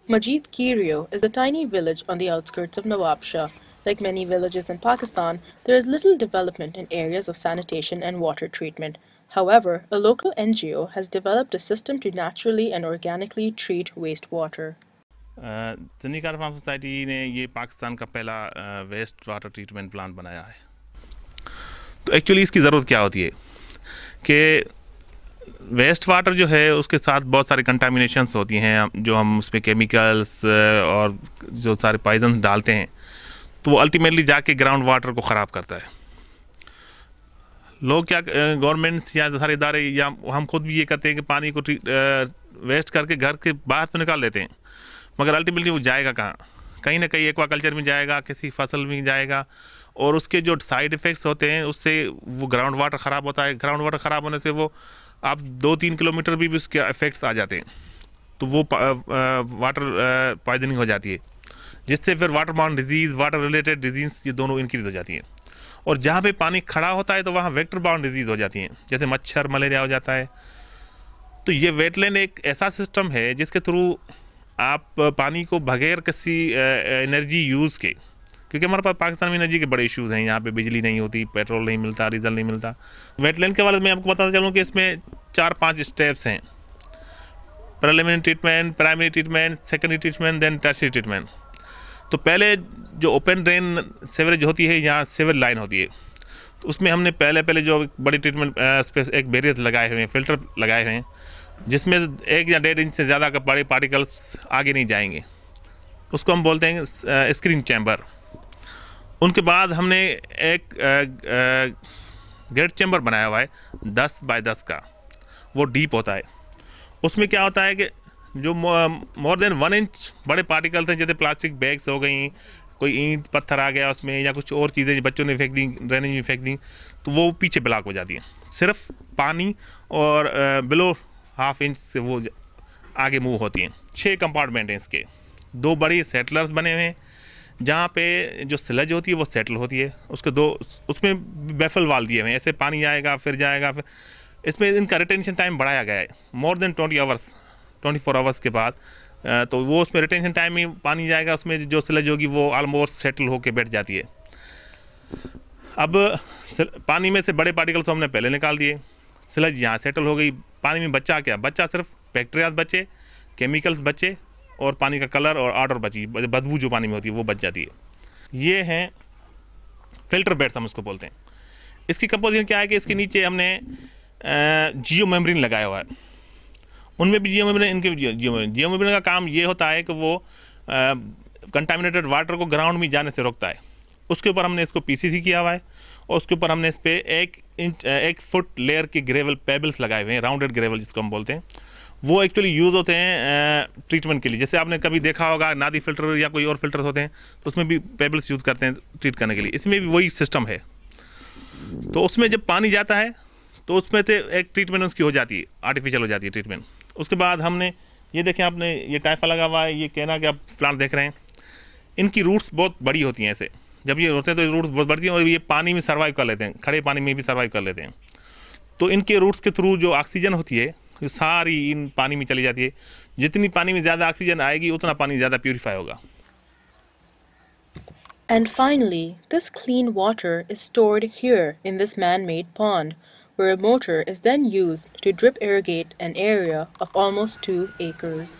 Majid Kirio is a tiny village on the outskirts of Nawabshah. Like many villages in Pakistan, there is little development in areas of sanitation and water treatment. However, a local NGO has developed a system to naturally and organically treat wastewater. Chandigarh farm society ने ये पाकिस्तान का पहला waste water treatment plant बनाया है। तो actually इसकी ज़रूरत क्या होती है कि वेस्ट वाटर जो है उसके साथ बहुत सारी कंटामिनेशंस होती हैं, जो हम उसमें केमिकल्स और जो सारे पॉइजन्स डालते हैं, तो वो अल्टीमेटली जाके ग्राउंड वाटर को ख़राब करता है। लोग क्या, गवर्नमेंट्स या सारे इदारे या हम खुद भी ये करते हैं कि पानी को वेस्ट करके घर के बाहर तो निकाल देते हैं, मगर अल्टीमेटली वो जाएगा कहाँ? कहीं ना कहीं एक्वाकल्चर में जाएगा, किसी फसल में जाएगा, और उसके जो साइड इफ़ेक्ट्स होते हैं उससे वो ग्राउंड वाटर ख़राब होता है। ग्राउंड वाटर ख़राब होने से वो आप 2-3 किलोमीटर भी उसके इफ़ेक्ट्स आ जाते हैं, तो वो वाटर पॉइजनिंग हो जाती है, जिससे फिर water bound disease, water related disease ये दोनों इंक्रीज हो जाती हैं। और जहाँ पे पानी खड़ा होता है तो वहाँ वेक्टर बाउंड डिजीज़ हो जाती हैं, जैसे मच्छर, मलेरिया हो जाता है। तो ये वेटलैंड एक ऐसा सिस्टम है जिसके थ्रू आप पानी को बगैर किसी एनर्जी यूज़ के, क्योंकि हमारे पास पाकिस्तान में एनर्जी के बड़े इश्यूज़ हैं, यहाँ पे बिजली नहीं होती, पेट्रोल नहीं मिलता, डीजल नहीं मिलता। वेटलैंड के बारे में आपको बताता चलूँ कि इसमें 4-5 स्टेप्स हैं: preliminary treatment, primary treatment, secondary treatment, then tertiary treatment. तो पहले जो ओपन ड्रेन सीवरेज होती है, यहाँ सीवर लाइन होती है, तो उसमें हमने पहले जो बड़ी ट्रीटमेंट एक बैरियर लगाए हुए हैं, फिल्टर लगाए हुए हैं, जिसमें 1 या 1.5 इंच से ज़्यादा का बड़े पार्टिकल्स आगे नहीं जाएंगे। उसको हम बोलते हैं स्क्रीन चैम्बर। उनके बाद हमने एक गेट चैम्बर बनाया हुआ है 10 बाय 10 का, वो डीप होता है। उसमें क्या होता है कि जो मोर देन 1 इंच बड़े पार्टिकल्स हैं, जैसे प्लास्टिक बैग्स हो गई, कोई ईंट पत्थर आ गया उसमें, या कुछ और चीज़ें बच्चों ने फेंक दी, ड्रेनेज में फेंक दी, तो वो पीछे ब्लॉक हो जाती है। सिर्फ पानी और बिलो 1/2 इंच से वो आगे मूव होती हैं। 6 कंपार्टमेंट हैं इसके, 2 बड़ी सेटलर्स बने हुए हैं, जहाँ पे जो स्लज होती है वो सेटल होती है, उसके 2 उसमें बेफल वाल दिए हुए हैं, ऐसे पानी आएगा फिर जाएगा। फिर इसमें इनका रिटेंशन टाइम बढ़ाया गया है, मोर देन 24 आवर्स के बाद, तो वो उसमें रिटेंशन टाइम में पानी जाएगा, उसमें जो स्लज होगी वो ऑलमोस्ट सेटल होकर बैठ जाती है। अब पानी में से बड़े पार्टिकल्स हमने पहले निकाल दिए, स्लज यहाँ सेटल हो गई, पानी में बचा क्या बचा? सिर्फ बैक्टीरियाज बचे, केमिकल्स बचे, और पानी का कलर और ऑर्डर बची, बदबू जो पानी में होती है वो बच जाती है। ये हैं फिल्टर बेड्स, हम उसको बोलते हैं। इसकी कंपोजिशन क्या है कि इसके नीचे हमने जियो मेम्ब्रेन लगाया हुआ है, उनमें भी जियो मेम्ब्रेन, इनके भी जियो मेम्ब्रेन का काम ये होता है कि वो कंटामिनेटेड वाटर को ग्राउंड में जाने से रोकता है। उसके ऊपर हमने इसको पीसीसी किया हुआ है, और उसके ऊपर हमने इस पर 1 फुट लेयर के ग्रेवल पेबल्स लगाए हुए हैं, राउंडेड ग्रेवल जिसको हम बोलते हैं। वो एक्चुअली यूज़ होते हैं ट्रीटमेंट के लिए। जैसे आपने कभी देखा होगा नादी फिल्टर या कोई और फिल्टर होते हैं, तो उसमें भी पेबल्स यूज़ करते हैं ट्रीट करने के लिए। इसमें भी वही सिस्टम है। तो उसमें जब पानी जाता है तो उसमें से एक ट्रीटमेंट उसकी हो जाती है, आर्टिफिशियल हो जाती है ट्रीटमेंट। उसके बाद हमने ये देखें, आपने ये टाइफा लगा हुआ है, ये कहना कि आप प्लांट देख रहे हैं, इनकी रूट्स बहुत बड़ी होती हैं। ऐसे जब ये होते हैं तो रूट्स बहुत बढ़ती हैं, और ये पानी में सर्वाइव कर लेते हैं, खड़े पानी में भी सर्वाइव कर लेते हैं। तो इनके रूट्स के थ्रू जो ऑक्सीजन होती है ये सारी इन पानी में चली जाती है। जितनी पानी में ज़्यादा ऑक्सीजन आएगी उतना पानी ज़्यादा प्यूरिफाई होगा। And finally, this clean water is stored here in this man-made pond, where a motor is then used to drip irrigate an area of almost 2 acres.